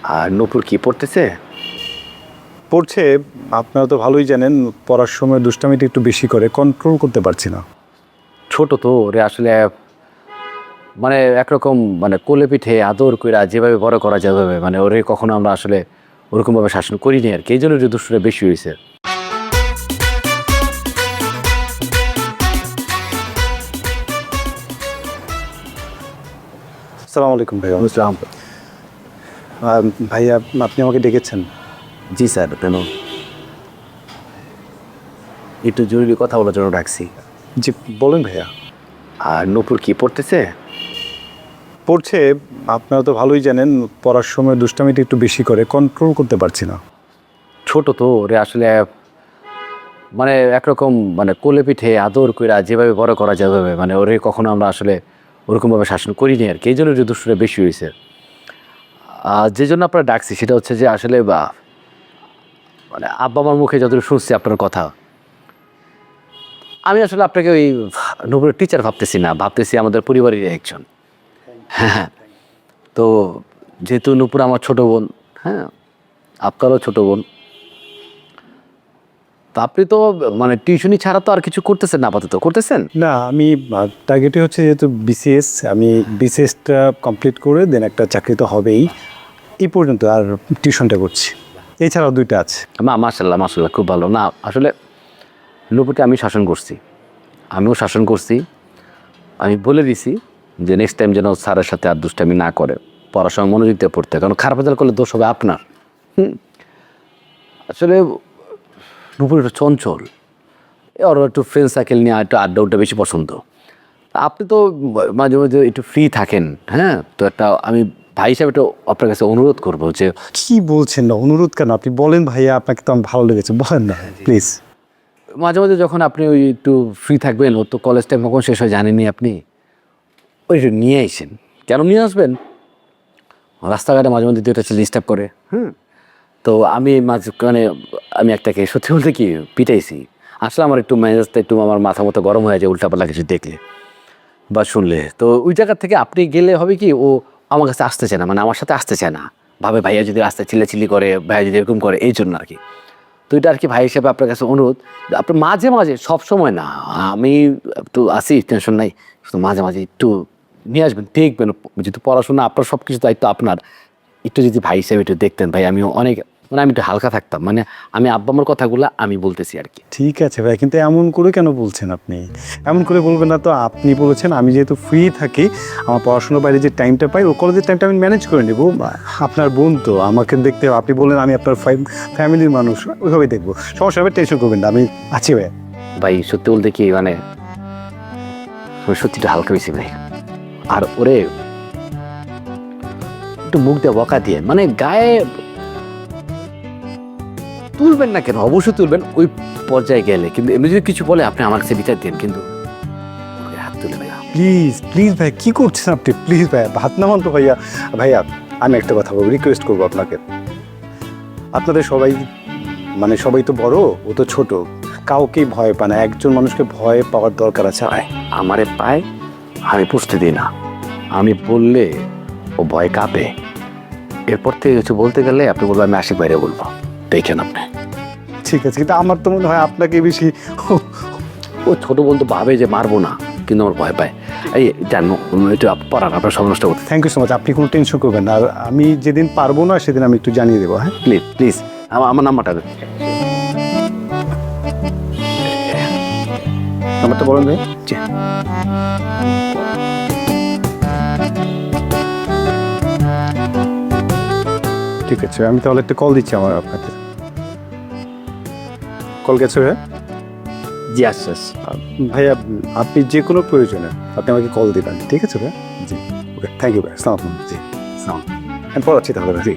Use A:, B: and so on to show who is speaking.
A: আর নূপুর কি পড়তেছে?
B: পড়ছে। আপনারা তো ভালোই জানেন, পড়ার সময় দুষ্টামিটা একটু বেশি করে, কন্ট্রোল করতে পারছি না।
A: ছোট তো ওরে আসলে মানে একরকম মানে কোলে পিঠে আদর কইরা যেভাবে বড় করা যাবে মানে ওরে কখনো আমরা আসলে ওরকমভাবে শাসন করিনি আর কি, এই জন্য যে দুষ্টুটা বেশি হয়েছে।
B: আসসালামু আলাইকুম ভাইয়া।
A: বুঝলাম।
B: ভাইয়া, আপনি আমাকে ডেকেছেন?
A: জি স্যার, কেন? একটু জরুরি কথা বলার জন্য ডাকছি।
B: জি বলেন ভাইয়া।
A: আর নূপুর কি পড়তেছে?
B: পড়ছে। আপনারা তো ভালোই জানেন, পড়ার সময় দুষ্টামিটা একটু বেশি করে, কন্ট্রোল করতে পারছি না।
A: ছোট তো ওরে আসলে মানে একরকম মানে কোলে পিঠে আদর কইরা যেভাবে বড় করা যাবে মানে ওরে কখনো আমরা আসলে ওরকমভাবে শাসন করিনি আর কি, এই জন্য যে দুষ্টুটা বেশি হয়েছে। যে জন্য আপনারা ডাকছি সেটা হচ্ছে যে আসলে মানে আব্বা আমার মুখে যতটুকু শুনছি আপনার কথা, আমি আসলে আপনাকে ওই নূপুরের টিচার ভাবতেছি না, ভাবতেছি আমাদের পরিবারের একজন। হ্যাঁ, তো যেহেতু নূপুর আমার ছোট বোন, হ্যাঁ আপনারও ছোট বোন, তো আপনি তো মানে টিউশনি ছাড়া তো আর কিছু করতেছেন না, আপাতত করতেছেন?
B: না, আমি টার্গেটে হচ্ছে যেহেতু বিসিএস, আমি বিসিএসটা কমপ্লিট করে দেন একটা চাকরি তো হবেই, এই পর্যন্ত আর টিউশনটা করছি। এছাড়াও দুইটা আছে।
A: মাশাল্লাহ মাশাল্লাহ, খুব ভালো। না আসলে নূপুরকে আমি শাসন করছি, আমিও শাসন করছি। আমি বলে দিছি যে নেক্সট টাইম যেন স্যারের সাথে আর দুষ্টামি না করে, পড়াশোনা মনোযোগ দিয়ে পড়তে, কারণ খারাপ রেজাল্ট করলে দোষ হবে আপনার। আসলে নূপুর একটু চঞ্চল, ওর একটু ফ্রেন্ড সার্কেল নিয়ে একটু আড্ডা উড্ডা বেশি পছন্দ। আপনি তো মাঝে মাঝে একটু ফ্রি থাকেন, হ্যাঁ, তো একটা আমি ভাই হিসাবে একটু আপনার কাছে অনুরোধ করবো যে
B: কি বলছেন না, অনুরোধ কেন? আপনি বলেন ভাইয়া, আপনাকে তো আমার ভালো লেগেছে, বলেন না প্লিজ।
A: মাঝে মাঝে যখন আপনি ওই একটু ফ্রি থাকবেন, ওর তো কলেজ টাইম কখন শেষ হয় জানেননি আপনি, ওই একটু নিয়ে আইসেন। কেন নিয়ে আসবেন? রাস্তাঘাটে মাঝে মধ্যে দুটো ডিস্টার্ব করে, তো আমি মাঝখানে আমি একটাকে সত্যি বলতে কি পিটাইছি। আসলে আমার একটু মেজাজটা একটু আমার মাথা মতো গরম হয়ে যায় উল্টাপাল্টা কিছু দেখলে বা শুনলে। তো ওই জায়গার থেকে আপনি গেলে হবে কি, ও আমার কাছে আসতে চায় না, মানে আমার সাথে আসতে চায় না, ভাবে ভাইয়া যদি রাস্তায় চিল্লাচিল্লি করে, ভাইয়া যদি এরকম করে, এই জন্য আর কি। তো এটা আর কি ভাই হিসেবে আপনার কাছে অনুরোধ, আপনার মাঝে মাঝে, সব সময় না, আমি একটু আসি, টেনশন নাই, শুধু মাঝে মাঝে একটু নিয়ে আসবেন, দেখবেন। যেহেতু পড়াশোনা আপনার, সব কিছু দায়িত্ব আপনার, একটু যদি ভাই হিসেবে একটু দেখতেন ভাই, আমি অনেক মানে আমি একটু হালকা থাকতাম, মানে আমি আব্বা আমার কথাগুলো আমি বলতেছি আর কি।
B: ঠিক আছে ভাই, কিন্তু এমন করে কেন বলছেন আপনি? এমন করে বলবেন না তো। আপনি বলেছেন আমি যেহেতু ফ্রি থাকি, আমার পড়াশোনার বাইরে যে টাইমটা পাই, ও কলেজের টাইমটা আমি ম্যানেজ করে নেব। আপনার বোন তো, আমাকে দেখতে হবে। আপনি বললেন আমি আপনার ফ্যামিলির মানুষ, ওইভাবেই দেখবো। সমস্যা হবে, টেনশন করবেন না, আমি আছি ভাই।
A: ভাই সত্যি বলতে কি মানে আমি সত্যিটা হালকা বেশি ভাই। আর ওরে একটু মুখ দিয়ে বকা দিয়ে মানে গায়ে তুলবেন না কেন, অবশ্যই তুলবেন ওই পর্যায়ে গেলে, কিন্তু এমনি যদি কিছু বলে আপনি আমার কাছে বিচার দেন, কিন্তু ওকে হাত তুলে ভাইয়া।
B: প্লিজ প্লিজ ভাই, কি করছেন আপনি? প্লিজ ভাইয়া, হাত নামান তো ভাইয়া। ভাইয়া, আমি একটা কথা বলবো, রিকোয়েস্ট করবো আপনাকে। আপনাদের সবাই মানে সবাই তো বড়, ও তো ছোট, কাউকেই ভয় পায় না। একজন মানুষকে ভয় পাওয়ার দরকার আছে।
A: আমারে পায়, আমি পুষতে দিই না, আমি বললে ও ভয় কাঁপে। এরপর থেকে কিছু বলতে গেলে আপনি বলবেন আমি আশিক বাইরে বলবো, দেখেন আপনি।
B: ঠিক আছে, কিন্তু আমার তো মনে হয় আপনাকে বেশি।
A: ও ছোট বলতে ভাবে যে মারবো না, কিন্তু আমার ভয় পায়। এই জানো একটু পড়ান, আপনার সময় নষ্ট করতে।
B: Thank you so much. আপনি কোনো টেনশন করবেন না। আর আমি যেদিন পারবো না সেদিন আমি একটু জানিয়ে দেবো। হ্যাঁ
A: প্লিজ প্লিজ, আমার নাম্বারটা দেন।
B: নাম্বারটা বলেন ভাই।
A: জি।
B: ঠিক আছে, আমি তাহলে একটা কল দিচ্ছি আপনাকে। কল গেছে ভাইয়া?
A: জি আচ্ছা।
B: ভাইয়া, আপনি যে কোনো প্রয়োজনে আপনি আমাকে কল দিবেন, ঠিক আছে ভাইয়া? জি, ওকে, থ্যাংক ইউ ভাই। আসসালামু আলাইকুম। জি, আসসালাম। আমি পড়াচ্ছি তাহলে ভাই।
A: জি।